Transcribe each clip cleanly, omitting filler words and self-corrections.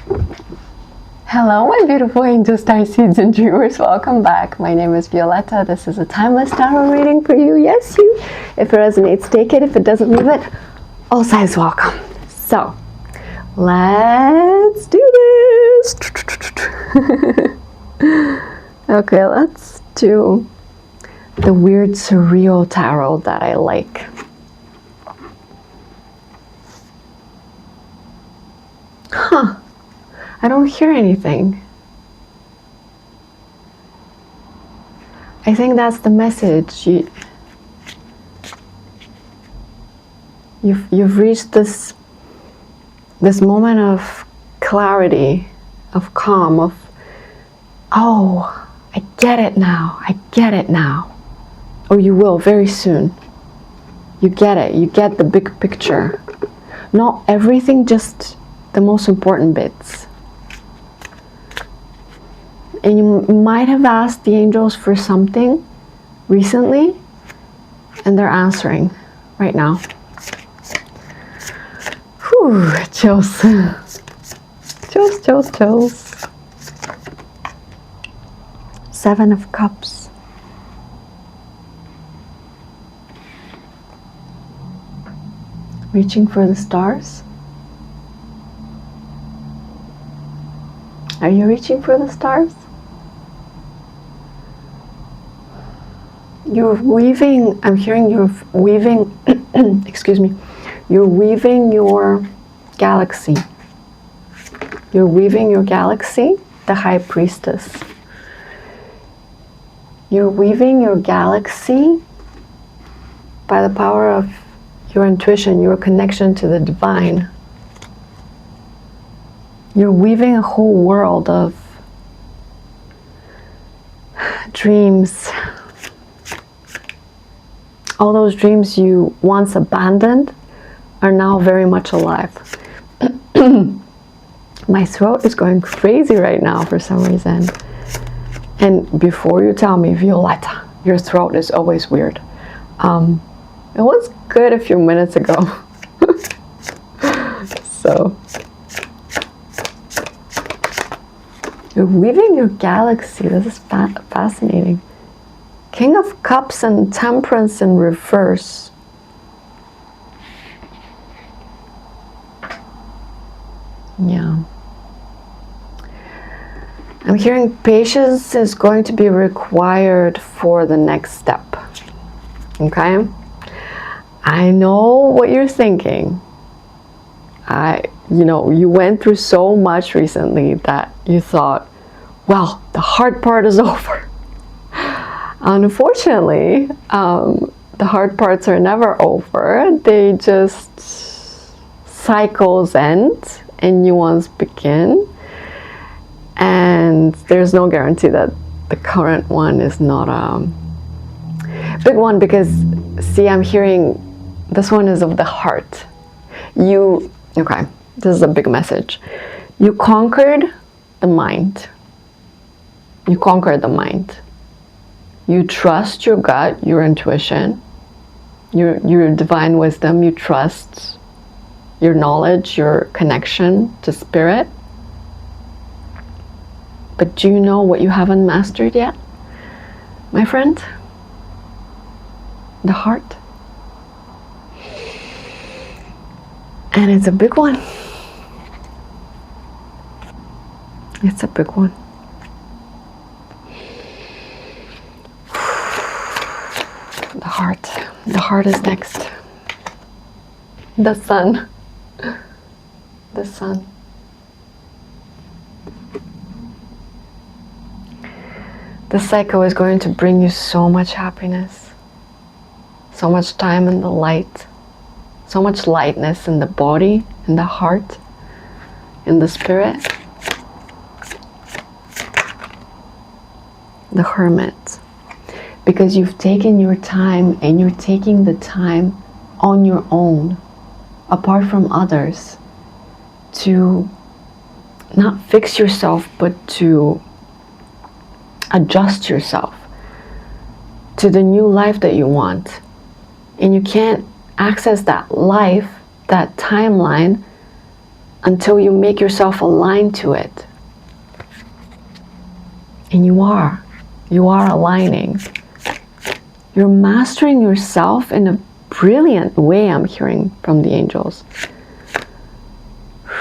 Hello, my beautiful angel starseeds and dreamers. Welcome back. My name is Violeta. This is a timeless tarot reading for you. Yes, you. If it resonates, take it. If it doesn't, leave it. All sides welcome. So, let's do this. Okay, let's do the weird surreal tarot that I like. Huh. I don't hear anything. I think that's the message. You've reached this moment of clarity, of calm, of, oh, I get it now. I get it now. Or you will very soon. You get it. You get the big picture. Not everything, just the most important bits. And you might have asked the angels for something recently, and they're answering right now. Whew, chills. Chills, chills, chills. 7 of Cups. Reaching for the stars. Are you reaching for the stars? You're weaving, I'm hearing you're weaving, excuse me, you're weaving your galaxy. You're weaving your galaxy, the High Priestess. You're weaving your galaxy by the power of your intuition, your connection to the divine. You're weaving a whole world of dreams. All those dreams you once abandoned are now very much alive. My throat is going crazy right now for some reason. And before you tell me, Violeta, your throat is always weird. It was good a few minutes ago. So, you're weaving your galaxy. This is fascinating. King of Cups and Temperance in reverse. Yeah. I'm hearing patience is going to be required for the next step. Okay? I know what you're thinking. You went through so much recently that you thought, well, the hard part is over. Unfortunately, the hard parts are never over. They just, cycles end and new ones begin. And there's no guarantee that the current one is not a big one, because, see, I'm hearing this one is of the heart. Okay, this is a big message. You conquered the mind. You conquered the mind. You trust your gut, your intuition, your divine wisdom. You trust your knowledge, your connection to spirit. But do you know what you haven't mastered yet, my friend? The heart. And it's a big one. It's a big one. The heart. The heart is next. The sun. The sun. The cycle is going to bring you so much happiness, so much time in the light, so much lightness in the body, in the heart, in the spirit. The Hermit. Because you've taken your time, and you're taking the time on your own, apart from others, to not fix yourself, but to adjust yourself to the new life that you want. And you can't access that life, that timeline, until you make yourself align to it. And you are aligning. You're mastering yourself in a brilliant way, I'm hearing from the angels.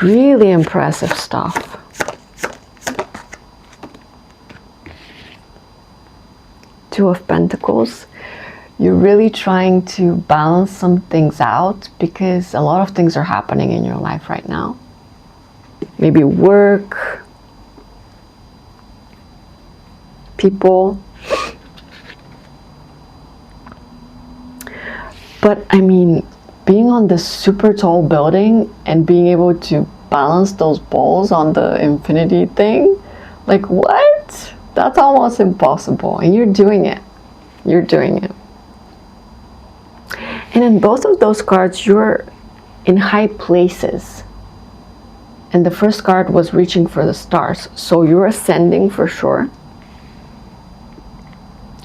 Really impressive stuff. Two of Pentacles. You're really trying to balance some things out because a lot of things are happening in your life right now. Maybe work, people. But I mean, being on this super tall building and being able to balance those balls on the infinity thing, like what? That's almost impossible. And you're doing it. You're doing it. And in both of those cards, you're in high places. And the first card was reaching for the stars. So you're ascending for sure.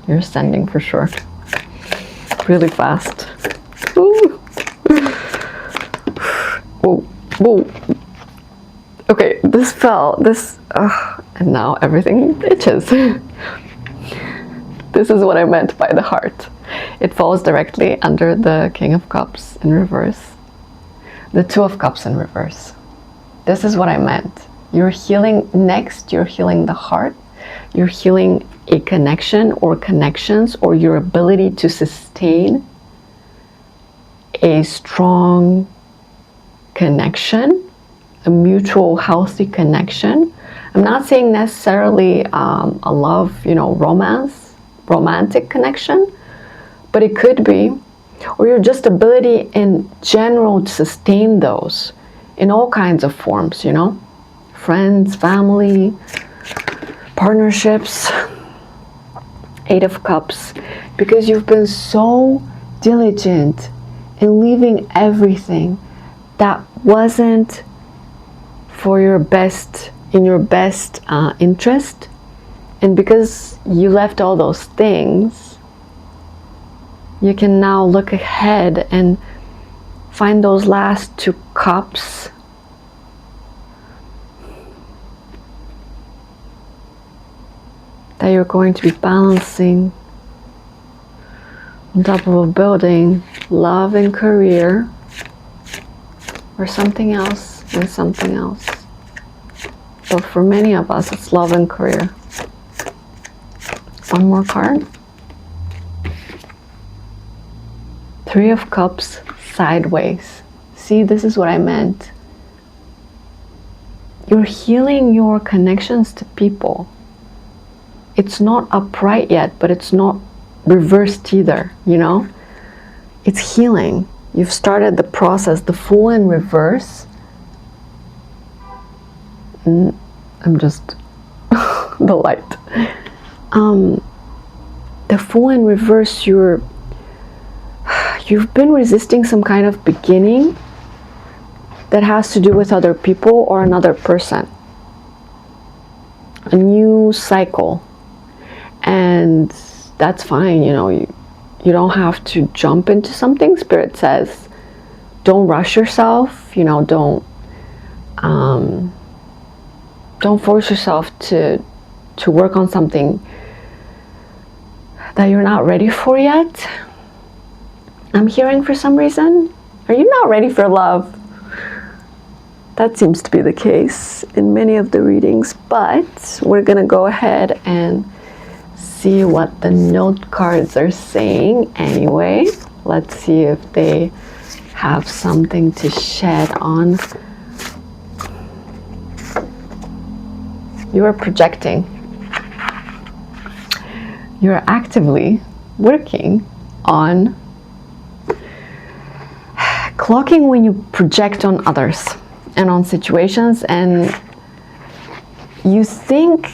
You're ascending for sure. Really fast. Ooh. Whoa, whoa. Okay, this fell. And now everything itches. This is what I meant by the heart. It falls directly under the King of Cups in reverse. The Two of Cups in reverse. This is what I meant. You're healing next, you're healing the heart. You're healing a connection or connections or your ability to sustain a strong connection, a mutual healthy connection. I'm not saying necessarily a love, romantic connection, but it could be, or your just ability in general to sustain those in all kinds of forms, friends, family, partnerships. Eight of Cups, because you've been so diligent in leaving everything that wasn't for your best, in your best interest, and because you left all those things, you can now look ahead and find those last two cups that you're going to be balancing on top of a building, love and career, or something else and something else. But for many of us, it's love and career. One more card. Three of Cups sideways. See, this is what I meant. You're healing your connections to people. It's not upright yet, but it's not reversed either, It's healing. You've started the process, the Fool in reverse. I'm just, the light. The Fool in reverse, you've been resisting some kind of beginning that has to do with other people or another person. A new cycle. And that's fine, you don't have to jump into something. Spirit says, don't rush yourself, don't force yourself to work on something that you're not ready for yet. I'm hearing for some reason, are you not ready for love? That seems to be the case in many of the readings, but we're gonna go ahead and see what the note cards are saying anyway. Let's see if they have something to shed on. You are projecting. You're actively working on clocking when you project on others and on situations, and you think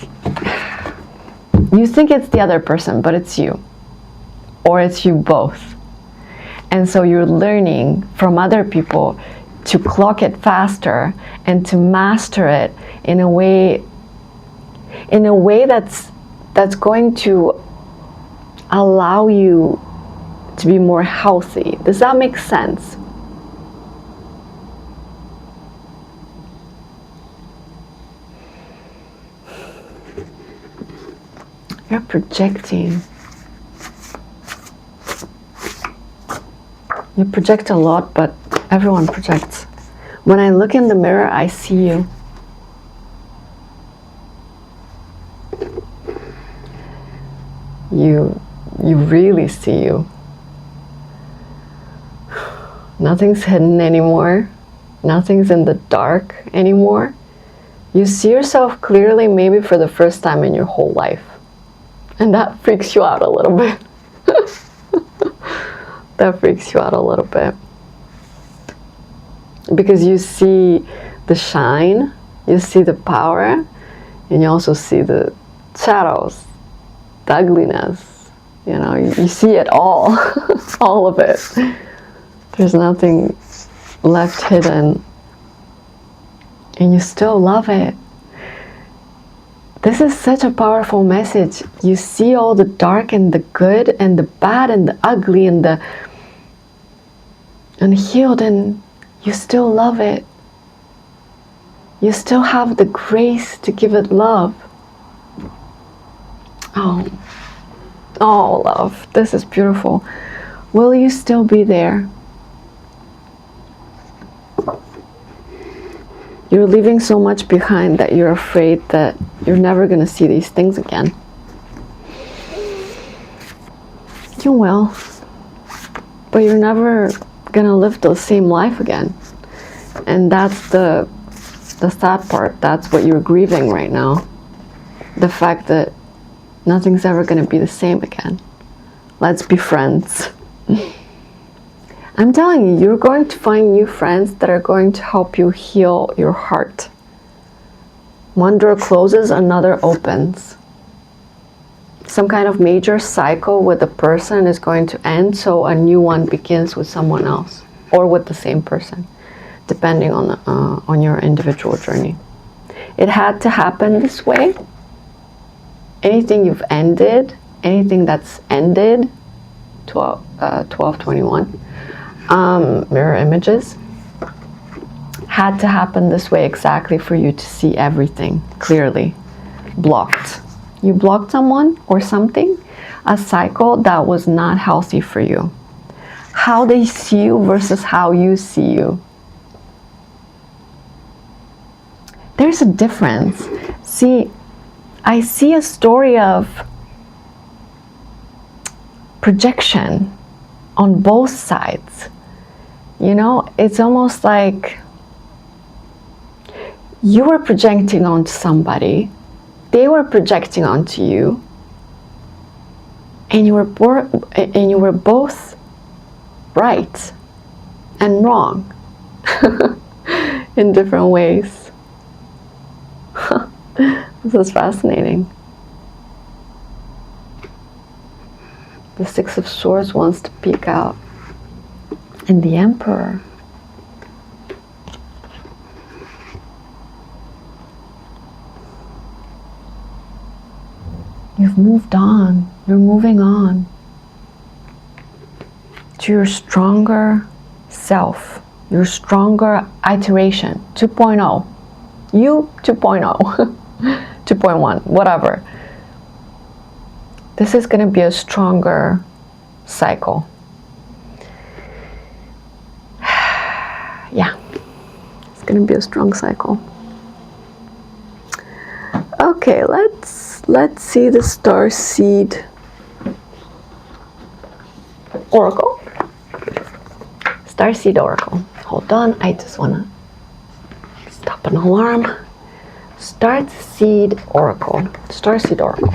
it's the other person, but it's you, or it's you both. And so you're learning from other people to clock it faster and to master it in a way that's going to allow you to be more healthy. Does that make sense? You're projecting. You project a lot, but everyone projects. When I look in the mirror, I see you. You really see you. Nothing's hidden anymore. Nothing's in the dark anymore. You see yourself clearly, maybe for the first time in your whole life. And that freaks you out a little bit. That freaks you out a little bit. Because you see the shine, you see the power, and you also see the shadows, the ugliness. You know, you see it all, all of it. There's nothing left hidden. And you still love it. This is such a powerful message. You see all the dark and the good and the bad and the ugly and the unhealed, and you still love it. You still have the grace to give it love. Oh, love, this is beautiful. Will you still be there? You're leaving so much behind that you're afraid that you're never going to see these things again. You will, but you're never going to live the same life again. And that's the sad part. That's what you're grieving right now. The fact that nothing's ever going to be the same again. Let's be friends. I'm telling you, you're going to find new friends that are going to help you heal your heart. One door closes, another opens. Some kind of major cycle with a person is going to end, so a new one begins with someone else or with the same person, depending on your individual journey. It had to happen this way. Anything you've ended, anything that's ended, 1221, mirror images, had to happen this way exactly for you to see everything clearly. Blocked. You blocked someone or something, a cycle that was not healthy for you. How they see you versus how you see you. There's a difference. See, I see a story of projection on both sides. You know, it's almost like you were projecting onto somebody, they were projecting onto you, and you were both right and wrong in different ways. This is fascinating. The Six of Swords wants to peek out. And the Emperor. You've moved on. You're moving on to your stronger self, your stronger iteration, 2.0. You 2.0, 2.1, whatever. This is going to be a stronger cycle. Yeah, it's going to be a strong cycle. Okay, let's see the starseed oracle. Starseed oracle. Hold on, I just want to stop an alarm. Starseed oracle. Starseed oracle.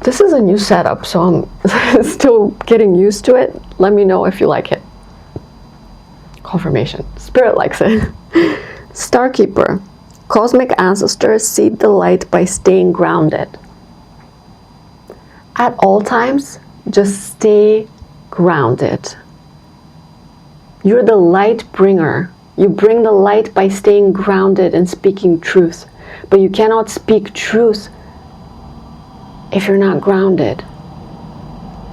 This is a new setup, so I'm still getting used to it. Let me know if you like it. Confirmation. Spirit likes it. Starkeeper. Cosmic ancestors seed the light by staying grounded. At all times, just stay grounded. You're the light bringer. You bring the light by staying grounded and speaking truth. But you cannot speak truth if you're not grounded.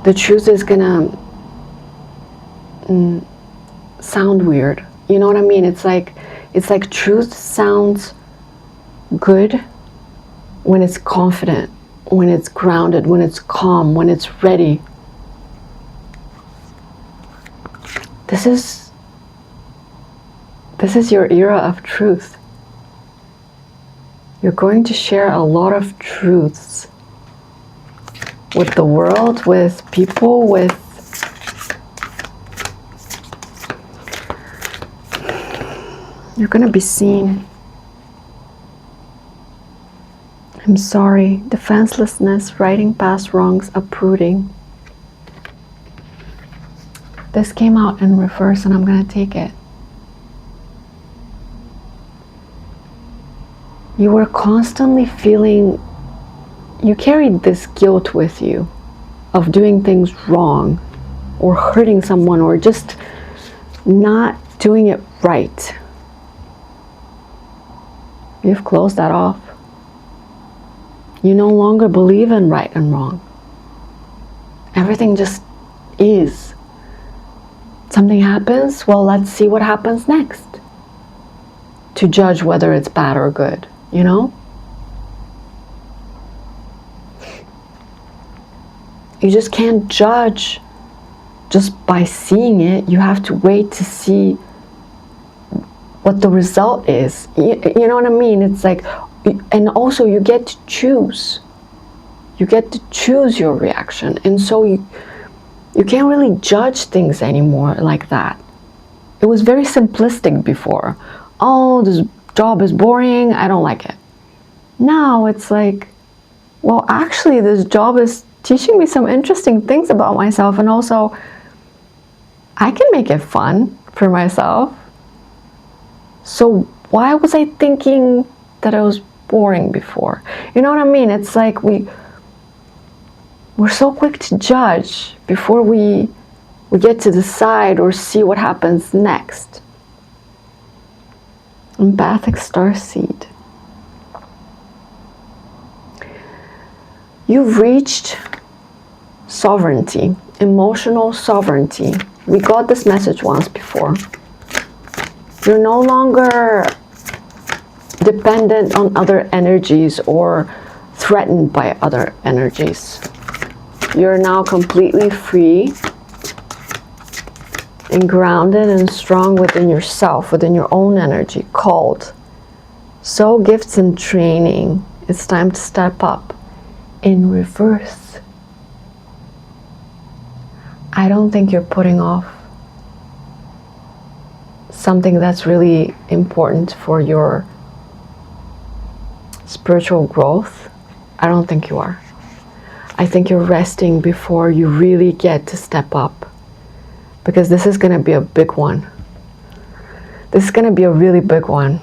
The truth is gonna sound weird. You know what I mean? It's like truth sounds good when it's confident. when it's grounded, when it's calm, when it's ready. This is your era of truth. You're going to share a lot of truths with the world, with people, with you're going to be seen. I'm sorry, defenselessness, righting past wrongs, uprooting. This came out in reverse and I'm going to take it. You were constantly feeling, you carried this guilt with you of doing things wrong or hurting someone or just not doing it right. You've closed that off. You no longer believe in right and wrong. Everything just is. Something happens, well, let's see what happens next. To judge whether it's bad or good, you know? You just can't judge just by seeing it. You have to wait to see what the result is. You know what I mean? It's like, and also you get to choose. You get to choose your reaction. And so you can't really judge things anymore like that. It was very simplistic before. Oh, this job is boring, I don't like it. Now it's like, well, actually this job is teaching me some interesting things about myself, and also I can make it fun for myself. So why was I thinking that it was boring before? You know what I mean? It's like we're so quick to judge before we get to decide or see what happens next. Empathic starseed. You've reached sovereignty, emotional sovereignty. We got this message once before. You're no longer dependent on other energies or threatened by other energies. You're now completely free and grounded and strong within yourself, within your own energy, called. So gifts and training. It's time to step up. In reverse. I don't think you're putting off something that's really important for your spiritual growth. I don't think you are. I think you're resting before you really get to step up. Because this is going to be a big one. This is going to be a really big one.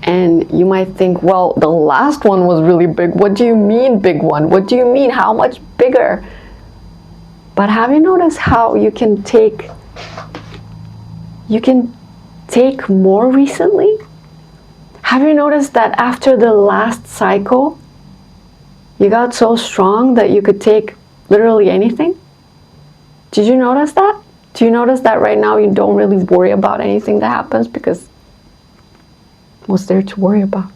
And you might think, well, the last one was really big. What do you mean big one? What do you mean? How much bigger? But have you noticed how you can take more recently? Have you noticed that after the last cycle, you got so strong that you could take literally anything? Did you notice that? Do you notice that right now you don't really worry about anything that happens because what's there to worry about?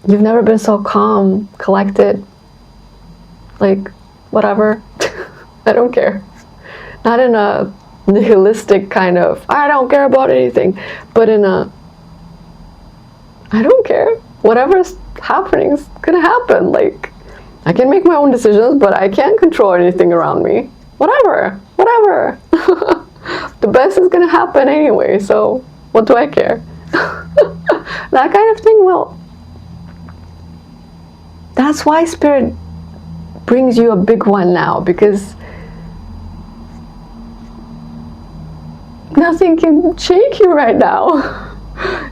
You've never been so calm, collected, like, whatever. I don't care. Not in a nihilistic kind of, I don't care about anything, but in a, I don't care. Whatever's happening is gonna happen. Like, I can make my own decisions, but I can't control anything around me. Whatever. The best is gonna happen anyway, so what do I care? That kind of thing. Well, that's why Spirit brings you a big one now, because nothing can shake you right now.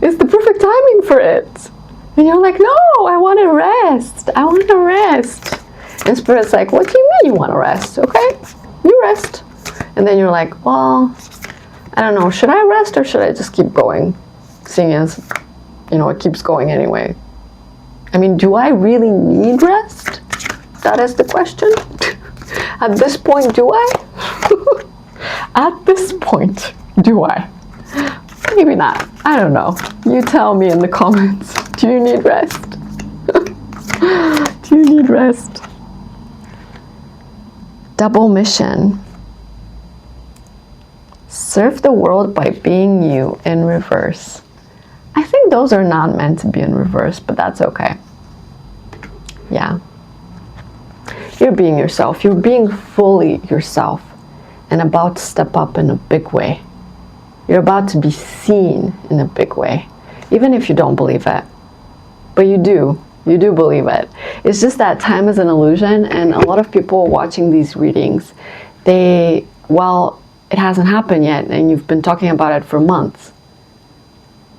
It's the perfect timing for it. And you're like, no, I want to rest. I want to rest. And Spirit's like, what do you mean you want to rest? Okay, you rest. And then you're like, well, I don't know. Should I rest or should I just keep going? Seeing as, you know, it keeps going anyway. I mean, do I really need rest? That is the question. At this point, do I? At this point, do I? Maybe not. I don't know. You tell me in the comments. Do you need rest? Do you need rest? Double mission. Serve the world by being you in reverse. I think those are not meant to be in reverse, but that's okay. Yeah. You're being yourself. You're being fully yourself and about to step up in a big way. You're about to be seen in a big way, even if you don't believe it. But you do. You do believe it. It's just that time is an illusion, and a lot of people watching these readings, well, it hasn't happened yet, and you've been talking about it for months.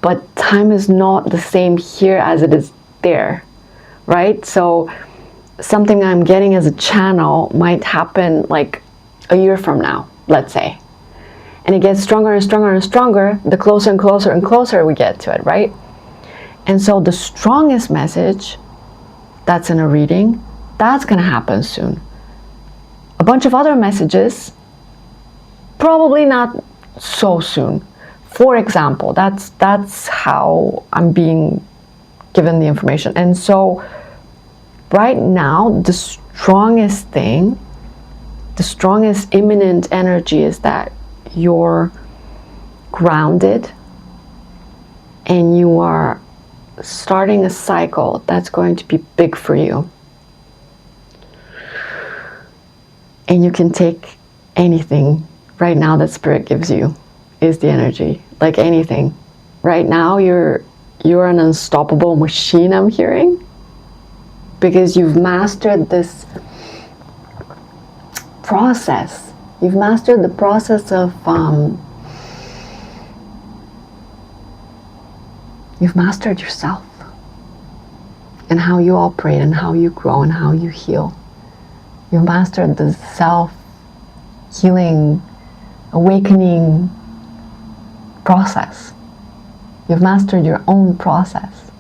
But time is not the same here as it is there, right? So something I'm getting as a channel might happen like a year from now, let's say. And it gets stronger and stronger and stronger the closer and closer and closer we get to it, right? And so the strongest message that's in a reading, that's going to happen soon. A bunch of other messages, probably not so soon. For example, that's how I'm being given the information. And so right now, the strongest thing, the strongest imminent energy is that you're grounded and you are starting a cycle that's going to be big for you. And you can take anything right now that Spirit gives you is the energy, like anything. Right now, you're an unstoppable machine, I'm hearing, because you've mastered this process. You've mastered the process of, you've mastered yourself and how you operate and how you grow and how you heal. You've mastered the self-healing, awakening process. You've mastered your own process.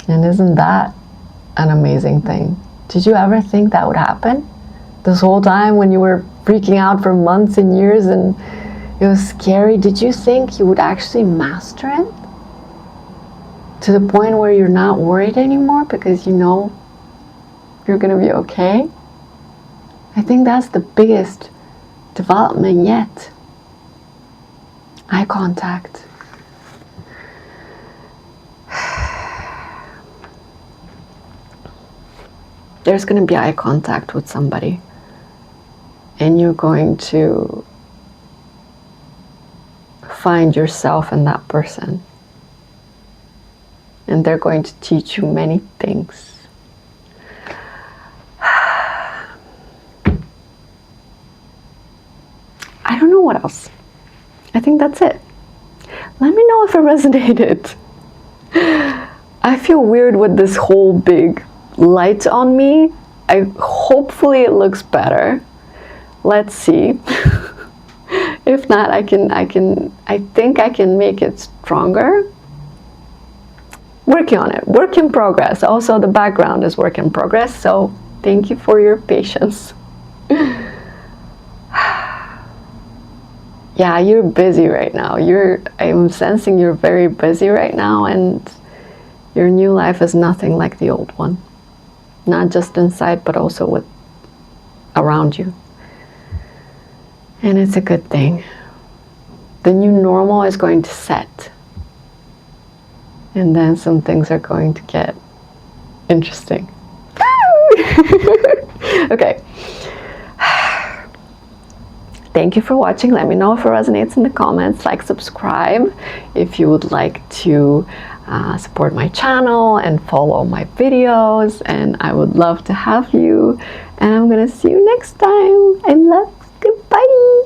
And isn't that an amazing thing? Did you ever think that would happen? This whole time when you were freaking out for months and years and it was scary, did you think you would actually master it? To the point where you're not worried anymore because you know you're gonna be okay? I think that's the biggest development yet. Eye contact. There's going to be eye contact with somebody, and you're going to find yourself in that person, and they're going to teach you many things. I don't know what else. I think that's it. Let me know if it resonated. I feel weird with this whole big light on me. Hopefully it looks better. Let's see. If not, I think I can make it stronger. Working on it. Work in progress. Also, the background is work in progress, so thank you for your patience. Yeah, you're busy right now. I'm sensing you're very busy right now, and your new life is nothing like the old one. Not just inside, but also around you. And it's a good thing. The new normal is going to set. And then some things are going to get interesting. Okay. Thank you for watching. Let me know if it resonates in the comments. Like, subscribe if you would like to support my channel and follow my videos. And I would love to have you. And I'm gonna see you next time. I love. Goodbye.